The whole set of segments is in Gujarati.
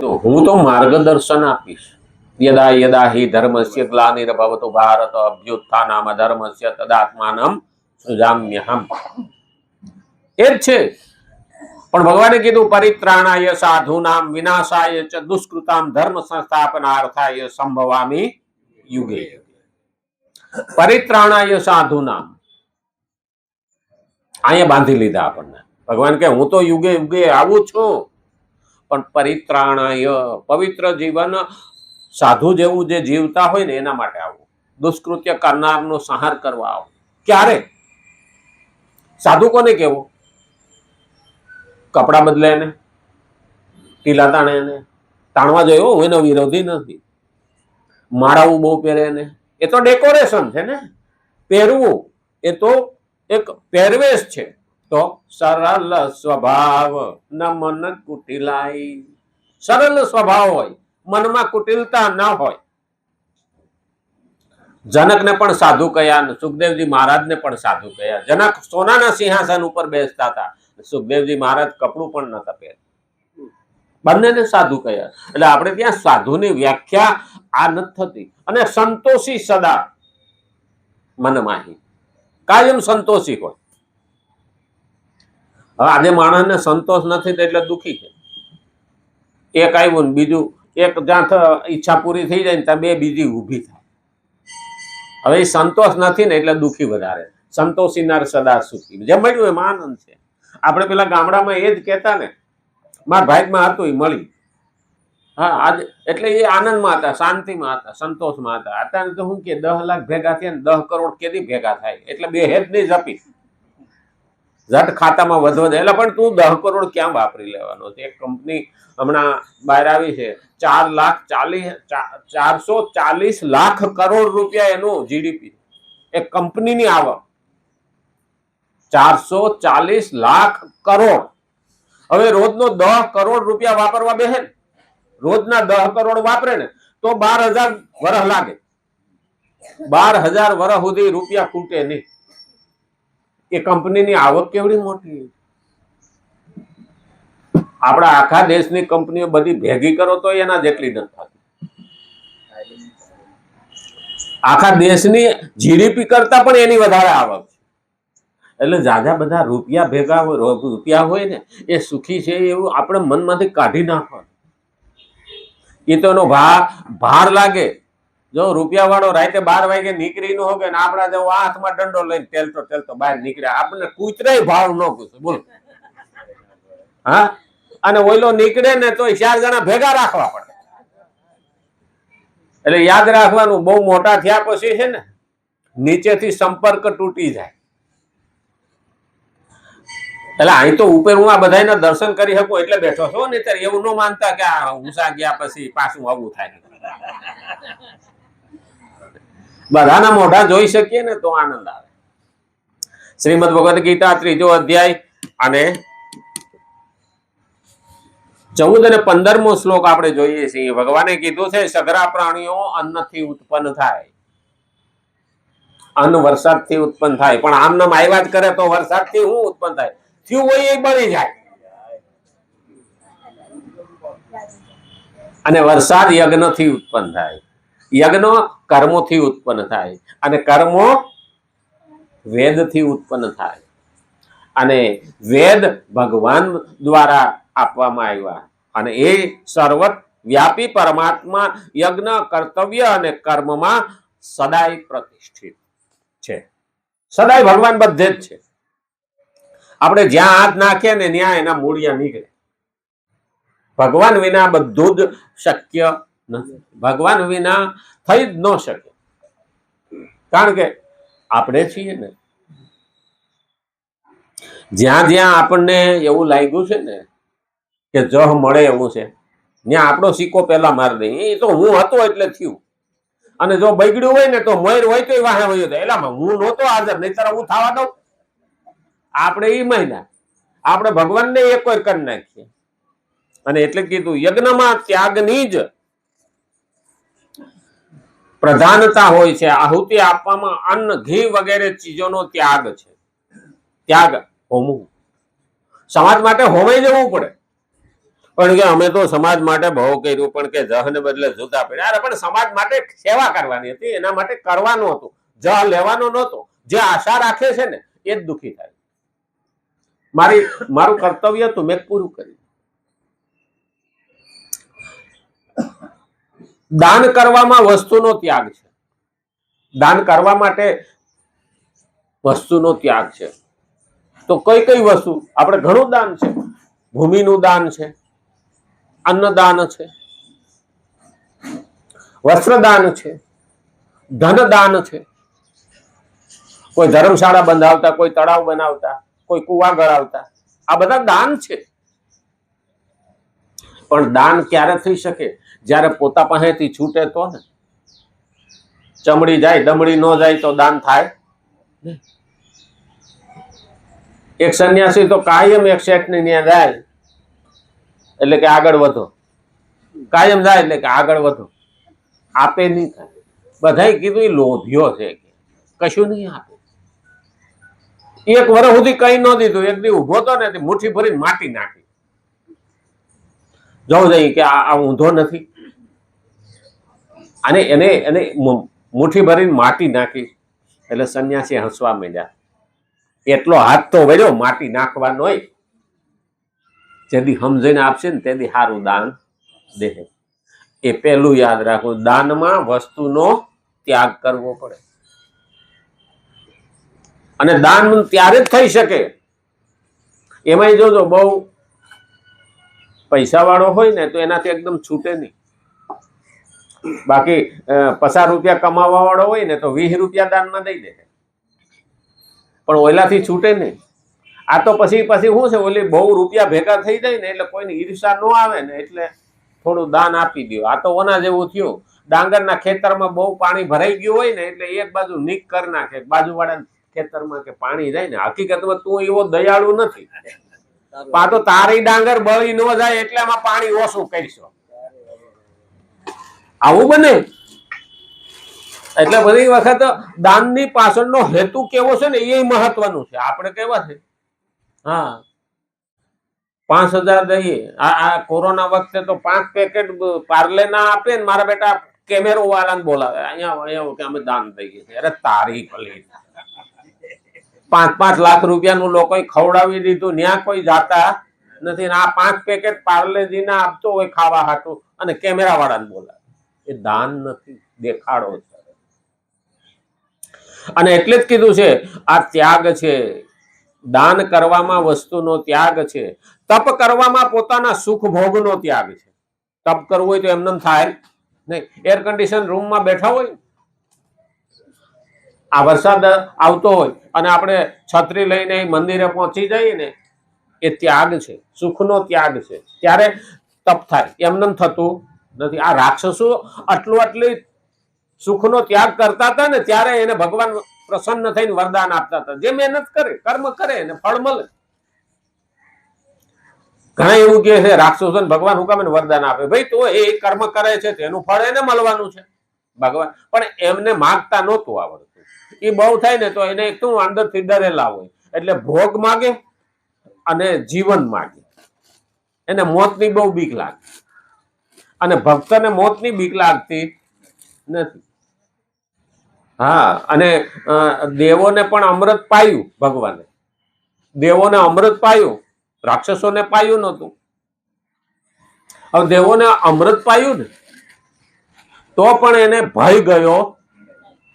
તો હું તો માર્ગદર્શન આપીશ. યદા યદા હિ ધર્મસ્ય ગ્લાનિર્ભવતો ભારત અભ્યુત્થાનમ અધર્મસ્ય તદાત્માનમ સૃજામ્યહમ. એ જ છે. પણ ભગવાને કીધું પરિત્રાણાય સાધુનામ વિનાશાય ચ દુષ્કૃતામ ધર્મ સંસ્થાપનાર્થાય સંભવામિ યુગે. પરિત્રાણાય સાધુનામ અહીંયા બાંધી લીધા આપણને. ભગવાન કે હું તો યુગે યુગે આવું છું, પણ પરિત્રાણાય પવિત્ર જીવન સાધુ જેવું જે જીવતા હોય ને એના માટે આવું. દુષ્કૃત્ય કરનારનો સંહાર કરવા આવું. ક્યારે? સાધુ કોને કેવું? કપડા બદલે ને, ટીલા તાણે ને, તાણવા જોયો. હું એનો વિરોધી નથી. માળાવું બહુ પહેરે ને, એ તો ડેકોરેશન છે ને. પહેરવું એ તો એક પહેરવેશ છે. તો સરળ સ્વભાવ ન મન કુટિલાઈ. સરળ સ્વભાવ હોય, મનમાં કુટિલતા ન હોય. જનકને પણ સાધુ કહ્યા, સુખદેવજી મહારાજને પણ સાધુ કહ્યા. જનક સોનાના સિંહાસન ઉપર બેસતા હતા, સુખદેવજી મહારાજ કપડું પણ નતા પહેરતા. બંનેને સાધુ કહ્યા. એટલે આપણે ત્યાં સાધુની વ્યાખ્યા આ નથી થતી. અને સંતોષી સદા મનમાહી, કાયમ સંતોષી હોય. હવે આજે માણસને સંતોષ નથી એટલે દુઃખી છે. એક આવ્યું ને બીજું, એક જ્યાં ઈચ્છા પૂરી થઈ જાય ને ત્યાં બે બીજી ઊભી થાય. હવે એ સંતોષ નથી ને એટલે દુઃખી વધારે. સંતોષીનાર સદા સુખી. જે મળ્યું એમાં આનંદ છે. આપણે પેલા ગામડામાં એ જ કહેતા ને, મારા ભાગમાં હતું એ મળી. હા, આજે એટલે એ આનંદમાં હતા, શાંતિમાં હતા, સંતોષમાં હતા. અત્યારે તો શું કે 10 લાખ ભેગા થયા ને 10 કરોડ કેદી ભેગા થાય? એટલે બે હેડ નહીં જપી, ઝટ ખાતામાં વધો દે. એટલે પણ તું 10 કરોડ ક્યાં વાપરી લેવાનો છે? એક કંપની હમણાં બહાર આવી છે, 440 લાખ કરોડ રૂપિયા એનું જીડીપી. એક કંપનીની આવક 440 લાખ કરોડ. હવે રોજનો 10 કરોડ રૂપિયા વાપરવા બેહે ને, રોજના 10 કરોડ વાપરે ને તો 12,000 વર્ષ લાગે. 12,000 વર્ષ સુધી રૂપિયા ખૂટે નહીં. એ કંપનીની આવક કેવડી મોટી. આપણા આખા દેશની કંપનીઓ બધી ભેગી કરો તો એના જેટલી નથી થતી. આખા દેશની જીડીપી કરતા પણ એની વધારે આવક છે. એટલે જાજા બધા રૂપિયા ભેગા હોય, રૂપિયા હોય ને એ સુખી છે એવું આપણે મનમાંથી કાઢી નાખવાનું. એ તો એનો ભાર લાગે. જો રૂપિયા વાળો રાતે 12 વાગે નીકળી ન હોગે ને આપણા જેવો હાથમાં દંડો લઈને ટેલતો બહાર નીકળ્યા, આપણને કૂતરાય ભાવ ન પૂછે. બોલો. હા, અને ઓઈલો નીકળે ને તો 4 જણા ભેગા રાખવા પડે. એટલે યાદ રાખવાનું, બહુ મોટા થયા પછી છે ને નીચેથી સંપર્ક તૂટી જાય. એટલે અહીં તો ઉપર હું આ બધાના દર્શન કરી શકું એટલે બેઠો છો ને. ત્યારે એવું ન માનતા કે આ ઊંચા ગયા પછી પાછું આવું થાય. બધાના મોઢા જોઈ શકીએ ને તો આનંદ આવે. શ્રીમદ ભગવદ ગીતા 3જો અધ્યાય અને 14 અને 15મો શ્લોક આપણે જોઈએ છીએ. ભગવાને કીધું છે સઘળા પ્રાણીઓ અન્નથી ઉત્પન્ન થાય, અન્ન વરસાદથી ઉત્પન્ન થાય. પણ આમ નામ આવ્યા જ કરે તો વરસાદથી શું ઉત્પન્ન થાય? થયું હોય એ બળી જાય. અને વરસાદ યજ્ઞથી ઉત્પન્ન થાય, યજ્ઞ કર્મોથી ઉત્પન્ન થાય, અને કર્મો વેદથી ઉત્પન્ન થાય. અને વેદ ભગવાન દ્વારા આપવામાં આવ્યા. અને એ સર્વત વ્યાપી પરમાત્મા યજ્ઞ, કર્તવ્ય અને કર્મમાં સદાય પ્રતિષ્ઠિત છે. સદાય ભગવાન બધે જ છે. આપણે જ્યાં હાથ નાખીએ ને ત્યાં એના મૂળિયા નીકળે. ભગવાન વિના બધું જ શક્ય નથી. ભગવાન વિના થઈ જ ન શકે. કારણ કે આપણે છીએ ને, જ્યાં જ્યાં આપણને એવું લાગ્યું છે ને કે જહ મળે એવું છે, ત્યાં આપણો સિક્કો પેલા મારી દે. એ તો હું હતો એટલે થયું. અને જો બગડ્યું હોય ને તો મયુર હોય તો વાહે વયો જાય. એલામાં હું નહોતો હાજર, નહીતર હું થવા દઉં? આપણે એ મહિના આપણે ભગવાનને એક વાર કરી નાખીએ. અને એટલે કીધું યજ્ઞમાં ત્યાગની જ પ્રધાનતા હોય છે. આહુતિ આપવામાં અન્ન, ઘી વગેરે ચીજોનો ત્યાગ છે. ત્યાગ હોમવું, સમાજ માટે હોમે જવું પડે. પણ કે અમે તો સમાજ માટે બહુ કર્યું, પણ કે જહને બદલે જુદા પડ્યા. અરે પણ સમાજ માટે સેવા કરવાની હતી, એના માટે કરવાનું હતું, જહ લેવાનો નહોતો. જે આશા રાખે છે ને એ જ દુઃખી થાય. મારું કર્તવ્ય હતું, મેં પૂરું કર્યું. દાન કરવામાં વસ્તુનો ત્યાગ છે. દાન કરવા માટે વસ્તુનો ત્યાગ છે. તો કઈ કઈ વસ્તુ? આપણે ઘણું દાન છે. ભૂમિનું દાન છે, અન્નદાન છે, વસ્ત્રદાન છે, ધનદાન છે. કોઈ ધર્મશાળા બંધાવતા, કોઈ તળાવ બનાવતા, કોઈ કુવા ગળાવતા, આ બધા દાન છે. પણ દાન ક્યારે થઈ શકે? જ્યારે પોતા પાસેથી છૂટે તો ને. ચમડી જાય, દમડી ન જાય તો દાન થાય. એક સંન્યાસી તો કાયમ એક શેઠની ત્યાં જાય એટલે કે આગળ વધો, કાયમ જાય એટલે કે આગળ વધો. આપે નહીં થાય. બધાય કીધું એ લોભિયો છે, કશું નહીં આપે. એક વર્ષ સુધી કઈ ન દીધું, એક દી ઉભો તો ને મુઠ્ઠી ભરીને માટી નાખી. જવું જઈ કે આ ઊંધો નથી, અને એને એને મુઠ્ઠી ભરીને માટી નાખી. એટલે સંન્યાસી હસવા માંડ્યા. એટલો હાથ તો વળ્યો માટી નાખવાનો હોય. જેથી સમજીને આપશે ને તેથી સારું દાન દે. એ પેલું યાદ રાખવું, દાનમાં વસ્તુનો ત્યાગ કરવો પડે. અને દાન ત્યારે જ થઈ શકે. એમાંય જોજો, બહુ પૈસા વાળો હોય ને તો એનાથી એકદમ છૂટે નહીં. બાકી 50 રૂપિયા કમાવા વાળો હોય ને તો 20 રૂપિયા દાનમાં દઈ દે, પણ ઓલાથી છૂટે નહીં. આ તો પછી શું છે, ઓલી બહુ રૂપિયા ભેગા થઈ જાય ને એટલે કોઈની ઈર્ષા ન આવે ને એટલે થોડું દાન આપી દો. આ તો ઓના જેવું થયું. ડાંગરના ખેતરમાં બહુ પાણી ભરાઈ ગયું હોય ને એટલે એક બાજુ નીક કરી નાખે, બાજુવાળા ખેતરમાં કે પાણી જાય ને. હકીકતમાં તું એવો દયાળુ નથી. પા તો તારી ડાંગર બળી ન જાય એટલે એમાં પાણી ઓછું કરીશો, આવું બને. એટલે બધી વખત દાનની પાછળનો હેતુ કેવો છે ને એ મહત્વનું છે. આપણે કેવા છે, હા 5000 દઈએ. આ કોરોના વખતે તો 5 પેકેટ પાર્લે ના આપે ને મારા બેટા કેમેરો વાળાને બોલાવે, અહીંયા કે અમે દાન દઈએ છીએ. અરે તારી ભલી, 5-5 લાખ રૂપિયાનું લોકો ખવડાવી દીધું, ન્યા કોઈ જાતા નથી. આ 5 પેકેટ પાર્લેજી ના આપતો હોય ખાવા હાટું અને કેમેરા વાળાને બોલાવે. એ દાન નથી, દેખાડો છે. અને એટલે જ કીધું છે આ ત્યાગ છે. દાન કરવામાં વસ્તુનો ત્યાગ છે. તપ કરવામાં પોતાના સુખ ભોગનો ત્યાગ છે. તપ કરવું હોય તો એમને થાય નહીં. એર કન્ડિશન રૂમમાં બેઠા હોય, આ વરસાદ આવતો હોય અને આપણે છત્રી લઈને મંદિરે પહોંચી જઈએ ને, એ ત્યાગ છે, સુખનો ત્યાગ છે. ત્યારે તપ થાય, એમને થતું નથી. આ રાક્ષસો આટલી સુખનો ત્યાગ કરતા હતા ને ત્યારે એને ભગવાન પ્રસન્ન થઈને વરદાન આપતા હતા. જે મહેનત કરે, કર્મ કરે એને ફળ મળે. ઘણા એવું કહે છે રાક્ષસોને ભગવાન હું કામ વરદાન આપે? ભાઈ તો એ કર્મ કરે છે તેનું ફળ એને મળવાનું છે. ભગવાન પણ એમને માગતા નહોતું આવડતું. એ બહુ થાય ને તો એને એક તો અંદરથી ડરેલા હોય એટલે ભોગ માગે અને જીવન માગે. એને મોતની બહુ બીક લાગે, અને ભક્તને મોતની બીક લાગતી નથી. હા, અને દેવોને પણ અમૃત પાયું ભગવાને. દેવોને અમૃત પાયું, રાક્ષસોને પાયું નહોતું. હવે દેવોને અમૃત પાયું ને તો પણ એને ભય ગયો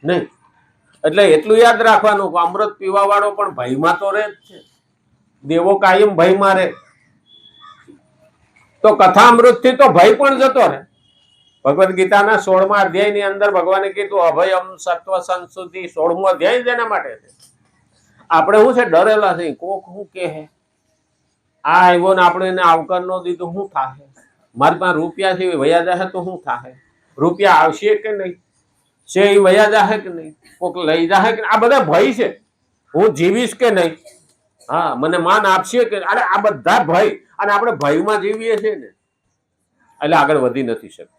નહીં. એટલે એટલું યાદ રાખવાનું કે અમૃત પીવા વાળો પણ ભયમાં તો રહે જ છે. દેવો કાયમ ભયમાં રહે તો કથામૃત થી તો ભય પણ જતો રહે. ભગવદ ગીતાના 16મા અધ્યાયની અંદર ભગવાને કીધું અભયમ સત્વ સંસ્તુતિ. 16મો અધ્યાય જ એના માટે છે. આપણે શું છે, ડરેલા છે. કોક શું કે આ આવ્યો ને આપણે એને આવકાર ન દીધું, શું થાય? મારી પાસે રૂપિયા છે વયા જશે તો શું થાય? રૂપિયા આવશે કે નહીં? છે એ વયા જશે કે નહીં? કોક લઈ જશે કે? આ બધા ભય છે. હું જીવીશ કે નહીં? હા, મને માન આપશે કે? અરે આ બધા ભય, અને આપણે ભયમાં જીવીએ છીએ ને એટલે આગળ વધી નથી શકતા.